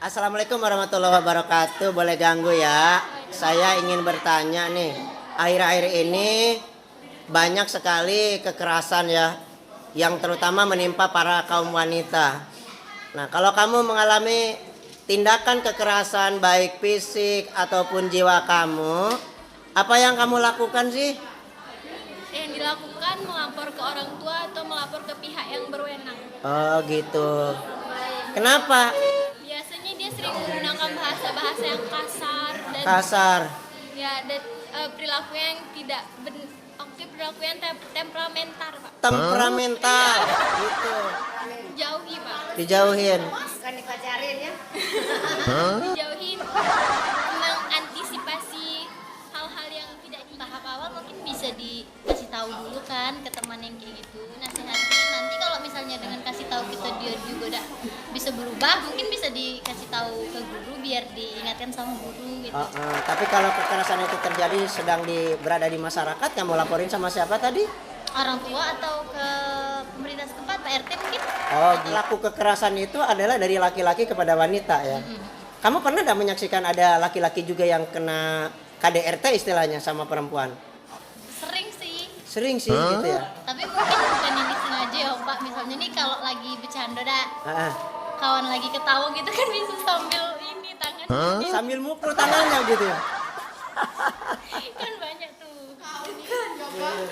Assalamualaikum warahmatullahi wabarakatuh. Boleh ganggu ya? Saya ingin bertanya nih. Akhir-akhir ini banyak sekali kekerasan ya, yang terutama menimpa para kaum wanita. Nah, kalau kamu mengalami tindakan kekerasan baik fisik ataupun jiwa kamu, apa yang kamu lakukan sih? Yang dilakukan melapor ke orang tua atau melapor ke pihak yang berwenang. Oh gitu. Kenapa? Biasanya dia sering menggunakan bahasa-bahasa yang kasar dan Kasar. perilaku yang tidak perilaku yang temperamental, Pak. Temperamental gitu. Jauhi, Pak. Dijauhin. Bukan dipacarin ya. Dijauhin. Mengantisipasi hal-hal yang tidak di tahap awal mungkin bisa dikasih tahu dulu kan ke teman yang kayak gitu. Nasihatin nanti kalau misalnya dengan kasih tahu kita dia juga udah bisa berubah, mungkin bisa dikasih tahu ke guru biar diingatkan sama guru gitu. Tapi kalau kekerasan itu terjadi berada di masyarakat, kamu laporin sama siapa tadi? Orang tua atau ke pemerintah setempat, Pak RT mungkin. Oh, pelaku kekerasan itu adalah dari laki-laki kepada wanita ya. Kamu pernah tidak menyaksikan ada laki-laki juga yang kena KDRT istilahnya sama perempuan? Sering sih. Sering sih gitu ya. Tapi mungkin bukan yang disengaja ya Pak. Misalnya nih kalau lagi bercanda dah, kawan lagi ketawa gitu kan bisa sambil ini tangan. Sambil mukul tangannya gitu ya. Kan banyak tuh.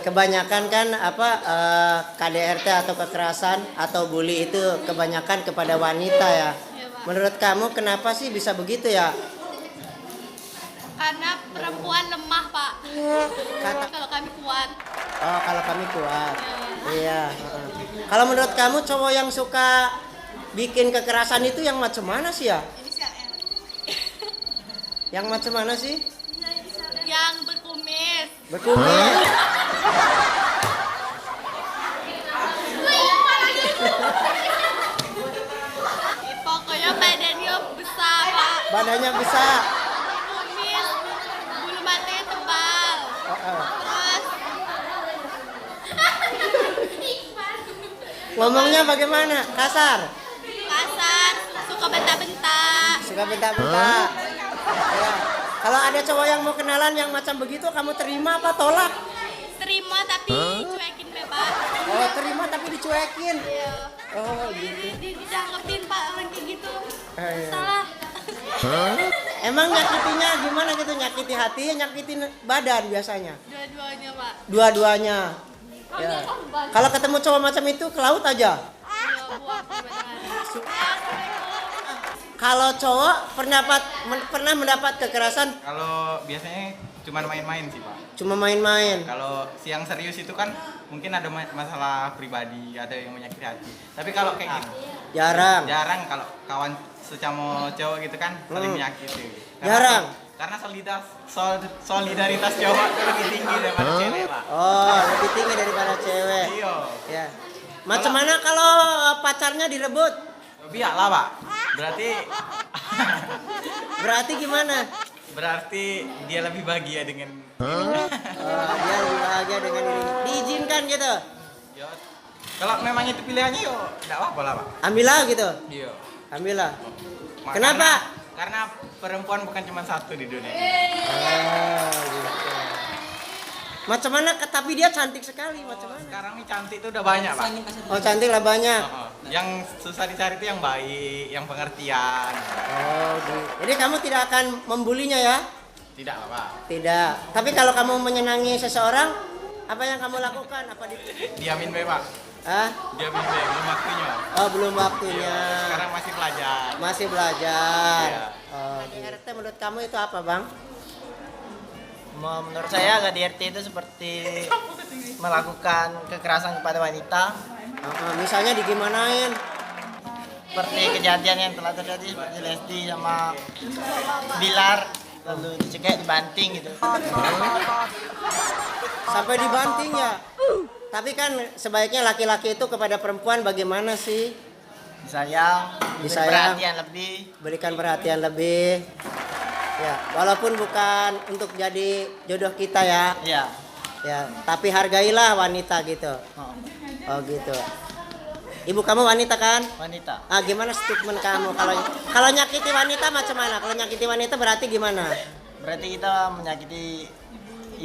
Kebanyakan kan KDRT atau kekerasan atau bully itu kebanyakan kepada wanita ya. Ya, Pak. Menurut kamu kenapa sih bisa begitu ya? Karena perempuan lemah, Pak. Kalau kami kuat. Oh, kalau kami kuat. Iya. Kalau menurut kamu cowok yang suka bikin kekerasan itu yang macam mana sih ya? Yang macam mana sih? Yang berkumis. Berkumis. Pokoknya badannya besar, Pak. Badannya besar. Kumis. Bulu matanya tebal. Terus Ngomongnya bagaimana? Kasar. kasar, suka bentak-bentak. Suka bentak-bentak. Ya. Kalau ada cowok yang mau kenalan yang macam begitu, kamu terima apa tolak? Terima tapi cuekin bebas. Oh, terima tapi dicuekin. Iya. Oh, gitu. Ditanggepin Pak orang kayak gitu. Iya. Salah. Emang nyakitinya gimana gitu? Nyakiti hati, nyakitin badan biasanya? Dua-duanya Pak. Dua-duanya. Ya. Kalau ketemu cowok macam itu ke laut aja. Iya buang kebanyakan. Kalau cowok pernah mendapat kekerasan Kalau biasanya cuma main-main sih Pak. cuma main-main. Kalau yang serius itu kan mungkin ada masalah pribadi, ada yang menyakiti hati. Tapi kalau kayak gitu Jarang. jarang kalau kawan sesama cowok gitu kan saling menyakiti. Jarang. Karena solidaritas cowok itu lebih tinggi daripada cewek Pak. Oh, lebih tinggi daripada cewek. Iya. Ya. Macam mana kalau pacarnya direbut? Biarlah Pak. Berarti Berarti gimana? berarti dia lebih bahagia dengan Dia lebih bahagia dengan dirinya. Diizinkan gitu. Yo, kalau memang itu pilihannya yo enggak apa-apa lah Pak. Ambillah gitu. Iya. Ambillah. Makanya- Kenapa? Karena perempuan bukan cuma satu di dunia ini. Oh, gitu. Macam mana? Tapi dia cantik sekali. Macam mana? Sekarang nih cantik itu udah banyak Pak. Oh, cantik lah banyak. Yang susah dicari itu yang baik, yang pengertian. Oh, gitu. Jadi kamu tidak akan membulinya ya? Tidak Pak. Tidak. Tapi kalau kamu menyenangi seseorang, apa yang kamu lakukan? Apa di? Diamin be Pak. Ah? Diamin be, belum waktunya. Oh, belum waktunya. Sekarang masih belajar. Masih belajar. Iya. Oh, KDRT menurut kamu itu apa, Bang? Menurut saya KDRT itu seperti melakukan kekerasan kepada wanita, Misalnya digimanain? seperti kejadian yang telah terjadi seperti Lesti sama Bilar, lalu dicekek, dibanting gitu. Sampai dibanting ya? Tapi kan sebaiknya laki-laki itu kepada perempuan bagaimana sih? Disayang, Disayang. perhatian lebih. Berikan perhatian lebih. Ya, walaupun bukan untuk jadi jodoh kita ya. Ya. Ya, tapi hargailah wanita gitu. Oh. Oh, gitu. Ibu kamu wanita kan? Wanita. Ah, gimana statement kamu kalau nyakiti wanita macam mana? Kalau nyakiti wanita berarti gimana? Berarti kita menyakiti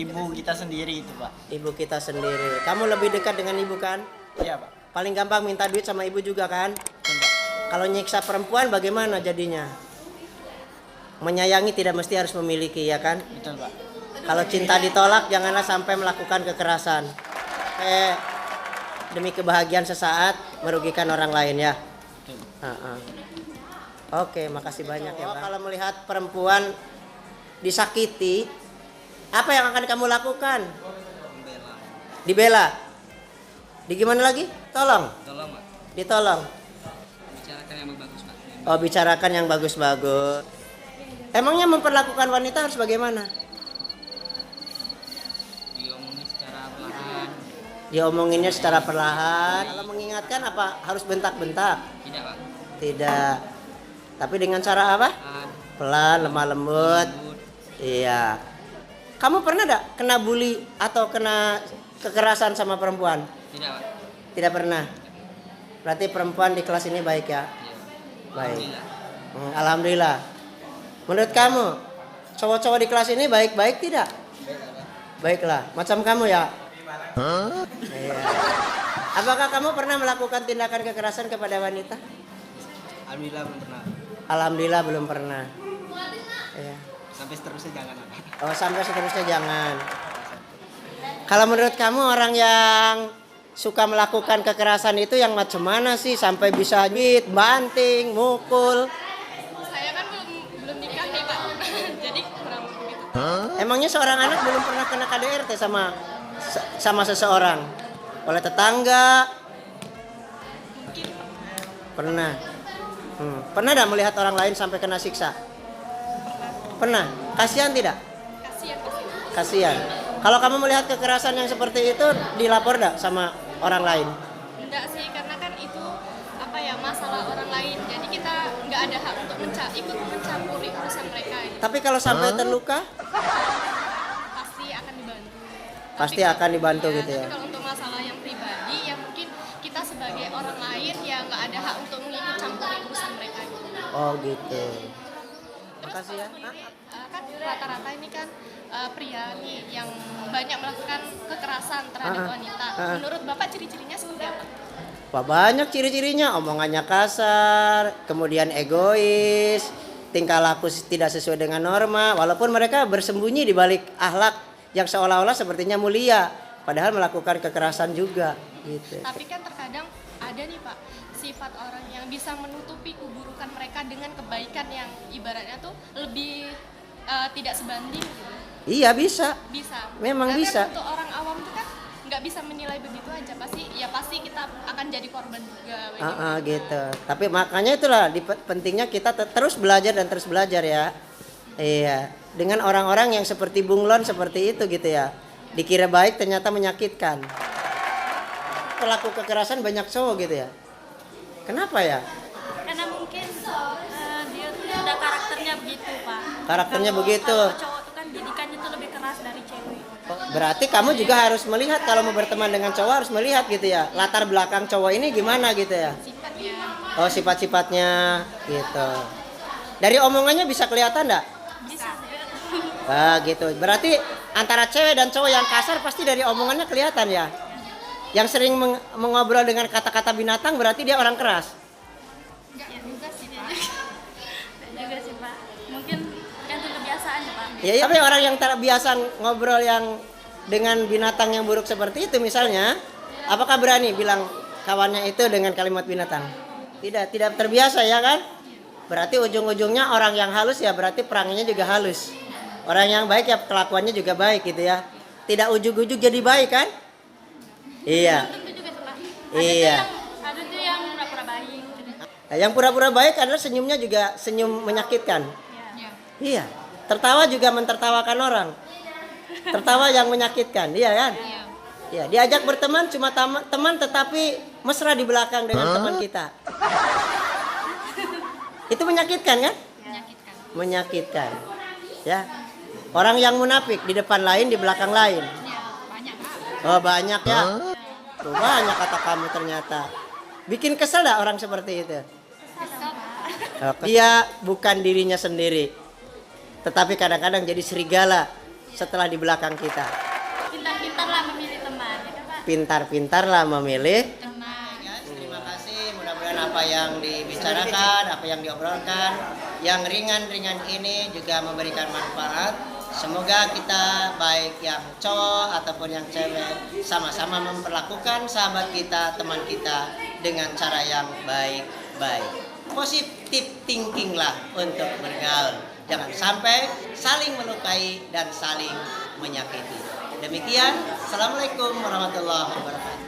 ibu kita sendiri itu, Pak. Ibu kita sendiri. Kamu lebih dekat dengan ibu kan? Iya, Pak. Paling gampang minta duit sama ibu juga kan? Betul, Pak. Kalau nyiksa perempuan bagaimana jadinya? Menyayangi tidak mesti harus memiliki ya kan? Betul, Pak. Kalau cinta ditolak janganlah sampai melakukan kekerasan. Demi kebahagiaan sesaat merugikan orang lain ya. Betul. Oke, makasih banyak ya Bang. Kalau melihat perempuan disakiti, apa yang akan kamu lakukan? Dibela. Di gimana lagi? Tolong. Tolong Pak, Ditolong. bicarakan yang bagus Pak. Oh, bicarakan yang bagus-bagus. Emangnya memperlakukan wanita harus bagaimana? Diomongin secara perlahan. Diomonginnya secara perlahan. Kalau mengingatkan apa? Harus bentak-bentak? Tidak Pak. Tidak. Tapi dengan cara apa? Perlahan. Pelan, lemah lembut. Lembut. Iya. Kamu pernah enggak kena bully atau kena kekerasan sama perempuan? Tidak Pak. Tidak pernah. Berarti perempuan di kelas ini baik ya? Iya. Baik. Alhamdulillah. Alhamdulillah. Menurut kamu, cowok-cowok di kelas ini baik-baik tidak? Baiklah. Macam kamu ya? Iya. Apakah kamu pernah melakukan tindakan kekerasan kepada wanita? Alhamdulillah belum pernah. Alhamdulillah belum pernah. Iya. Sampai seterusnya jangan Pak. Oh, sampai seterusnya jangan. Kalau menurut kamu orang yang suka melakukan kekerasan itu yang macam mana sih sampai bisa nyit, banting, mukul? Saya kan belum nikah nih Pak, jadi kurang begitu. Emangnya seorang anak belum pernah kena KDRT sama seseorang? Oleh tetangga? Pernah. Pernah tidak melihat orang lain sampai kena siksa? Pernah. Kasihan tidak? Kasihan. Kasihan. Kalau kamu melihat kekerasan yang seperti itu, dilapor enggak sama orang lain? Enggak sih, karena kan itu apa ya, masalah orang lain. Jadi kita nggak ada hak untuk ikut mencampuri urusan mereka. Gitu. Tapi kalau sampai terluka, Pasti akan dibantu. pasti akan dibantu gitu ya. Tapi kalau untuk masalah yang pribadi, ya mungkin kita sebagai orang lain ya nggak ada hak untuk mengikut campuri urusan mereka. Gitu. Oh gitu. Makasih ya. Kan rata-rata ini kan pria nih yang banyak melakukan kekerasan terhadap wanita. Menurut Bapak ciri-cirinya seperti apa? Wah, banyak ciri-cirinya, omongannya kasar, kemudian egois, tingkah laku tidak sesuai dengan norma, walaupun mereka bersembunyi di balik akhlak yang seolah-olah sepertinya mulia, padahal melakukan kekerasan juga gitu. Tapi kan terkadang ada nih Pak, sifat orang yang bisa menutupi keburukan mereka dengan kebaikan yang ibaratnya tuh lebih tidak sebanding gitu. Iya bisa. Bisa. Memang Karena bisa. Untuk orang awam tuh kan nggak bisa menilai begitu aja, pasti kita akan jadi korban juga. Gitu. Tapi makanya itulah pentingnya kita terus belajar dan terus belajar ya. Iya. Dengan orang-orang yang seperti bunglon seperti itu gitu ya. Dikira baik ternyata menyakitkan. Pelaku kekerasan banyak cowok gitu ya. Kenapa ya? Karena mungkin dia tuh udah karakternya begitu Pak. Karakternya begitu. Kalau cowok tuh kan didikannya tuh lebih keras dari cewek. Berarti kamu juga harus melihat kalau mau berteman dengan cowok harus melihat gitu ya. Latar belakang cowok ini gimana gitu ya. Sifatnya. Oh, sifat-sifatnya gitu. Dari omongannya bisa kelihatan enggak? Bisa. Gitu. Berarti antara cewek dan cowok yang kasar pasti dari omongannya kelihatan ya. Yang sering mengobrol dengan kata-kata binatang berarti dia orang keras. Enggak juga sih Pak. Enggak juga sih Pak. Mungkin kan itu kebiasaan ya Pak. Ya, tapi orang yang terbiasa ngobrol yang dengan binatang yang buruk seperti itu misalnya, apakah berani bilang kawannya itu dengan kalimat binatang? Tidak terbiasa ya kan? Berarti ujung-ujungnya orang yang halus ya berarti perangannya juga halus. Orang yang baik ya kelakuannya juga baik gitu ya. Tidak ujug-ujug jadi baik kan? Iya. Itu juga tuh Pak. Iya. Ada tuh yang pura-pura baik. Nah, yang pura-pura baik adalah senyumnya juga senyum menyakitkan. Iya. Tertawa juga mentertawakan orang. Tertawa yang menyakitkan, iya kan? Iya. Diajak berteman cuma teman tetapi mesra di belakang dengan teman kita. Itu menyakitkan kan? Menyakitkan. Menyakitkan. Ya. Orang yang munafik di depan lain, di belakang lain. Ya, banyak Pak. Oh, banyak ya. Tuh banyak kata kamu ternyata. Bikin kesel dah orang seperti itu? Dia bukan dirinya sendiri, tetapi kadang-kadang jadi serigala setelah di belakang kita. Pintar-pintarlah memilih teman, ya kan Pak? Pintar-pintarlah memilih. Teman. Terima kasih, mudah-mudahan apa yang dibicarakan, apa yang diobrolkan, yang ringan-ringan ini juga memberikan manfaat. Semoga kita baik yang cowok ataupun yang cewek sama-sama memperlakukan sahabat kita, teman kita dengan cara yang baik-baik. Positif thinking lah untuk bergaul. Jangan sampai saling melukai dan saling menyakiti. Demikian, Assalamualaikum warahmatullahi wabarakatuh.